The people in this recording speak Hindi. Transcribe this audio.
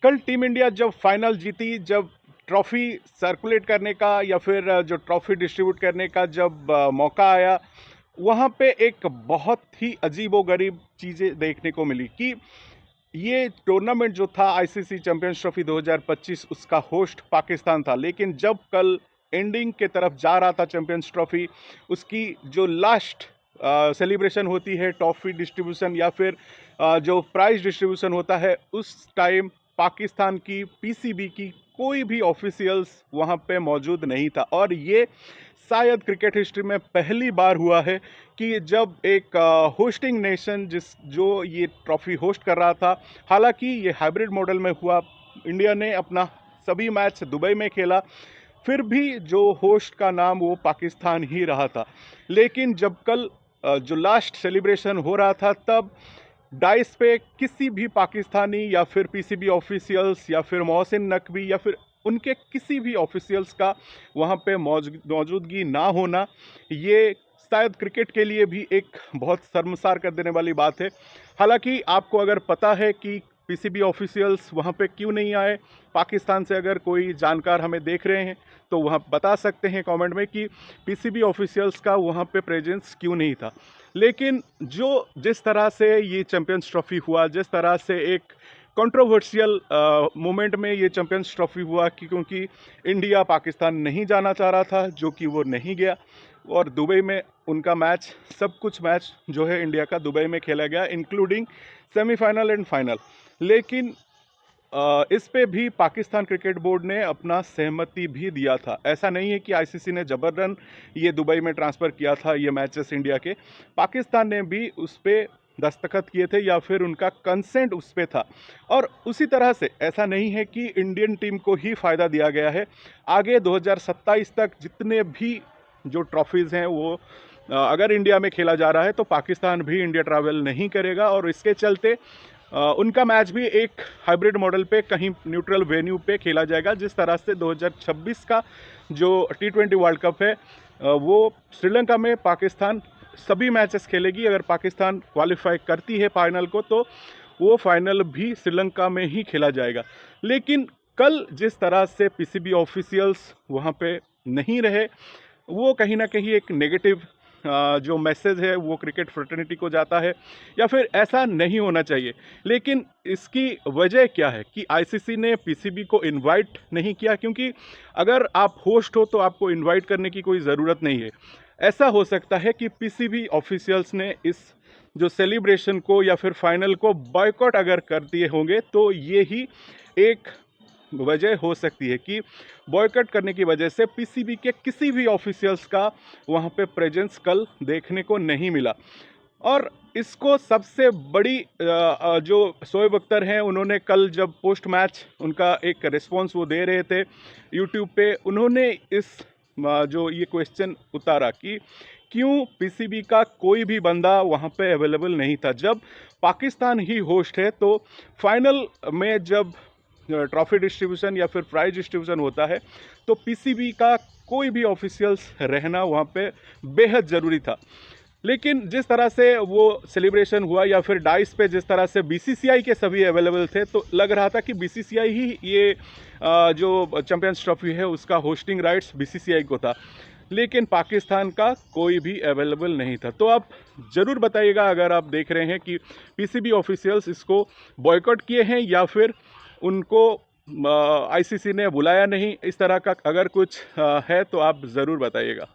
कल टीम इंडिया जब फाइनल जीती, जब ट्रॉफी सर्कुलेट करने का या फिर जो ट्रॉफी डिस्ट्रीब्यूट करने का जब मौका आया, वहाँ पे एक बहुत ही अजीबोगरीब चीज़ें देखने को मिली कि ये टूर्नामेंट जो था आईसीसी चैंपियंस ट्रॉफी 2025, उसका होस्ट पाकिस्तान था। लेकिन जब कल एंडिंग के तरफ जा रहा था चैंपियंस ट्रॉफी, उसकी जो लास्ट सेलिब्रेशन होती है, ट्रॉफी डिस्ट्रीब्यूशन या फिर जो प्राइज डिस्ट्रीब्यूशन होता है, उस टाइम पाकिस्तान की पीसीबी की कोई भी ऑफिशियल्स वहाँ पे मौजूद नहीं था। और ये शायद क्रिकेट हिस्ट्री में पहली बार हुआ है कि जब एक होस्टिंग नेशन जो ये ट्रॉफी होस्ट कर रहा था, हालांकि ये हाइब्रिड मॉडल में हुआ, इंडिया ने अपना सभी मैच दुबई में खेला, फिर भी जो होस्ट का नाम वो पाकिस्तान ही रहा था। लेकिन जब कल जो लास्ट सेलिब्रेशन हो रहा था, तब डाइस पे किसी भी पाकिस्तानी या फिर पीसीबी ऑफिशियल्स या फिर मोहसिन नकवी या फिर उनके किसी भी ऑफिशियल्स का वहाँ पे मौजूदगी ना होना, ये शायद क्रिकेट के लिए भी एक बहुत शर्मसार कर देने वाली बात है। हालांकि आपको अगर पता है कि पीसीबी ऑफिशियल्स वहाँ पे क्यों नहीं आए, पाकिस्तान से अगर कोई जानकार हमें देख रहे हैं तो वहाँ बता सकते हैं कमेंट में कि पीसीबी ऑफिशियल्स का वहाँ पे प्रेजेंस क्यों नहीं था। लेकिन जिस तरह से ये चैंपियंस ट्रॉफी हुआ, जिस तरह से एक कंट्रोवर्शियल मोमेंट में ये चैंपियंस ट्रॉफी हुआ कि क्योंकि इंडिया पाकिस्तान नहीं जाना चाह रहा था, जो कि वो नहीं गया, और दुबई में उनका मैच, सब कुछ मैच जो है इंडिया का दुबई में खेला गया, इंक्लूडिंग सेमीफाइनल एंड फाइनल। लेकिन इस पे भी पाकिस्तान क्रिकेट बोर्ड ने अपना सहमति भी दिया था। ऐसा नहीं है कि आईसीसी ने जबरन ये दुबई में ट्रांसफ़र किया था ये मैचेस इंडिया के, पाकिस्तान ने भी उस पर दस्तखत किए थे या फिर उनका कंसेंट उस पर था। और उसी तरह से ऐसा नहीं है कि इंडियन टीम को ही फ़ायदा दिया गया है। आगे 2027 तक जितने भी जो ट्रॉफीज़ हैं वो अगर इंडिया में खेला जा रहा है तो पाकिस्तान भी इंडिया ट्रैवल नहीं करेगा, और इसके चलते उनका मैच भी एक हाइब्रिड मॉडल पे कहीं न्यूट्रल वेन्यू पे खेला जाएगा। जिस तरह से 2026 का जो T20 वर्ल्ड कप है, वो श्रीलंका में पाकिस्तान सभी मैचेस खेलेगी। अगर पाकिस्तान क्वालिफाई करती है फाइनल को, तो वो फाइनल भी श्रीलंका में ही खेला जाएगा। लेकिन कल जिस तरह से पीसीबी ऑफिशियल्स वहाँ पे नहीं रहे, वो कहीं ना कहीं एक नेगेटिव जो मैसेज है वो क्रिकेट फ्रेटर्निटी को जाता है, या फिर ऐसा नहीं होना चाहिए। लेकिन इसकी वजह क्या है कि आईसीसी ने पीसीबी को इनवाइट नहीं किया, क्योंकि अगर आप होस्ट हो तो आपको इनवाइट करने की कोई ज़रूरत नहीं है। ऐसा हो सकता है कि पीसीबी ऑफिशियल्स ने इस जो सेलिब्रेशन को या फिर फाइनल को बॉयकॉट अगर कर दिए होंगे, तो ये ही एक वजह हो सकती है कि बॉयकॉट करने की वजह से पीसीबी के किसी भी ऑफिशियल्स का वहाँ पे प्रेजेंस कल देखने को नहीं मिला। और इसको सबसे बड़ी जो शोएब अख्तर हैं, उन्होंने कल जब पोस्ट मैच उनका एक रिस्पॉन्स वो दे रहे थे यूट्यूब पे, उन्होंने इस जो ये क्वेश्चन उतारा कि क्यों पीसीबी का कोई भी बंदा वहाँ पे अवेलेबल नहीं था। जब पाकिस्तान ही होस्ट है, तो फाइनल में जब ट्रॉफी डिस्ट्रीब्यूशन या फिर प्राइज डिस्ट्रीब्यूशन होता है, तो पीसीबी का कोई भी ऑफिशियल्स रहना वहाँ पे बेहद ज़रूरी था। लेकिन जिस तरह से वो सेलिब्रेशन हुआ या फिर डाइस पे जिस तरह से बीसीसीआई के सभी अवेलेबल थे, तो लग रहा था कि बीसीसीआई ही ये जो चैंपियंस ट्रॉफी है उसका होस्टिंग राइट्स बीसीसीआई को था। लेकिन पाकिस्तान का कोई भी अवेलेबल नहीं था। तो आप ज़रूर बताइएगा अगर आप देख रहे हैं कि पीसीबी ऑफिशियल्स इसको बॉयकॉट किए हैं या फिर उनको आईसीसी ने बुलाया नहीं, इस तरह का अगर कुछ है तो आप ज़रूर बताइएगा।